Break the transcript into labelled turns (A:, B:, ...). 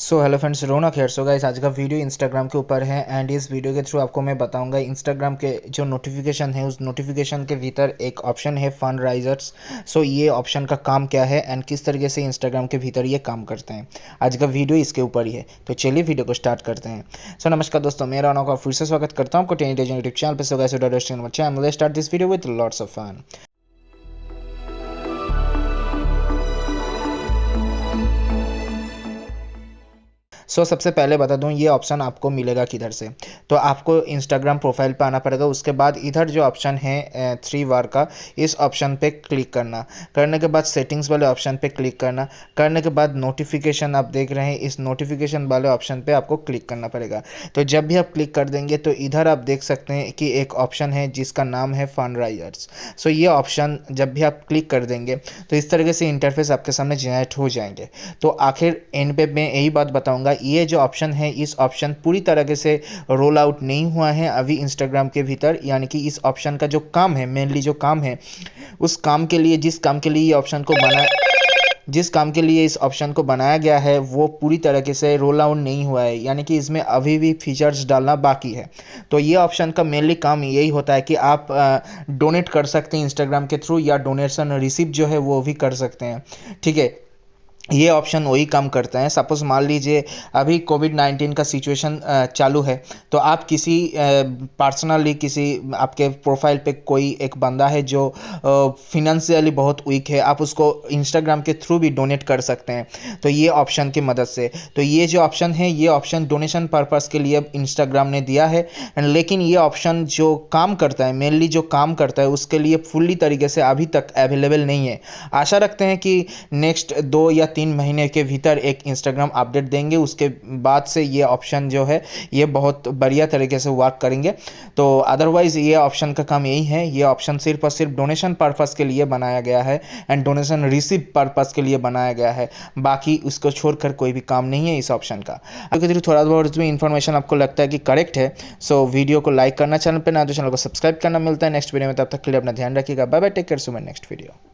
A: So hello friends, रौनक hair. So guys, आज का video Instagram के ऊपर है एंड इस वीडियो के थ्रू आपको मैं बताऊंगा इंस्टाग्राम के जो नोटिफिकेशन है उस नोटिफिकेशन के भीतर एक ऑप्शन है फंड राइजर्स। सो ये ऑप्शन का काम क्या है एंड किस तरीके से इंस्टाग्राम के भीतर ये काम करते हैं, आज का वीडियो इसके ऊपर ही है। तो चलिए वीडियो को स्टार्ट करते हैं। सो नमस्कार दोस्तों, मैं रौनक का फिर से स्वागत करता हूँ आपको टेन यूट्यूब चैनल पर। So guys, start this video with lots of fun. सबसे पहले बता दूं ये ऑप्शन आपको मिलेगा किधर से। तो आपको इंस्टाग्राम प्रोफाइल पे आना पड़ेगा। उसके बाद इधर जो ऑप्शन है 3 बार का, इस ऑप्शन पे क्लिक करना। करने के बाद सेटिंग्स वाले ऑप्शन पे क्लिक करना। करने के बाद नोटिफिकेशन आप देख रहे हैं, इस नोटिफिकेशन वाले ऑप्शन पे आपको क्लिक करना पड़ेगा। तो जब भी आप क्लिक कर देंगे तो इधर आप देख सकते हैं कि एक ऑप्शन है जिसका नाम है फंड राइजर्स। ये ऑप्शन जब भी आप क्लिक कर देंगे तो इस तरीके से इंटरफेस आपके सामने जनरेट हो जाएंगे। तो आखिर एंड पे मैं यही बात बताऊंगा, ये जो ऑप्शन है इस ऑप्शन पूरी तरीके से रोल आउट नहीं हुआ है अभी इंस्टाग्राम के भीतर। यानी कि इस ऑप्शन का जो काम है, मेनली जो काम है, उस काम के लिए जिस काम के लिए ये ऑप्शन को बना जिस काम के लिए इस ऑप्शन को बनाया गया है वो पूरी तरीके से रोल आउट नहीं हुआ है। यानी कि इसमें अभी भी फीचर्स डालना बाकी है। तो ये ऑप्शन का मेनली काम यही होता है कि आप डोनेट कर सकते हैं इंस्टाग्राम के थ्रू, या डोनेशन रिसीव जो है वो भी कर सकते हैं। ठीक है, ये ऑप्शन वही काम करता है। सपोज मान लीजिए अभी कोविड-19 का सिचुएशन चालू है, तो आप किसी पर्सनली किसी आपके प्रोफाइल पे कोई एक बंदा है जो फिनेंशियली बहुत वीक है, आप उसको इंस्टाग्राम के थ्रू भी डोनेट कर सकते हैं तो ये ऑप्शन की मदद से। तो ये जो ऑप्शन है ये ऑप्शन डोनेशन पर्पस के लिए इंस्टाग्राम ने दिया है, लेकिन ये ऑप्शन जो काम करता है, मेनली जो काम करता है, उसके लिए फुल्ली तरीके से अभी तक अवेलेबल नहीं है। आशा रखते हैं कि नेक्स्ट 2 या 3 महीने के भीतर एक इंस्टाग्राम अपडेट देंगे, उसके बाद से ये ऑप्शन जो है ये बहुत बढ़िया तरीके से वर्क करेंगे। तो अदरवाइज ये ऑप्शन का काम यही है। ये ऑप्शन सिर्फ और सिर्फ डोनेशन पर्पस के लिए बनाया गया है एंड डोनेशन रिसीव पर्पस के लिए बनाया गया है। बाकी उसको छोड़कर कोई भी काम नहीं है इस ऑप्शन का। अगर थोड़ा बहुत भी इंफॉर्मेशन आपको लगता है कि करेक्ट है, सो वीडियो को लाइक करना, चैनल पर ना तो चैनल को सब्सक्राइब करना। मिलता है नेक्स्ट वीडियो में, तब तक के लिए अपना ध्यान रखिएगा। Bye bye, take care, so my next video.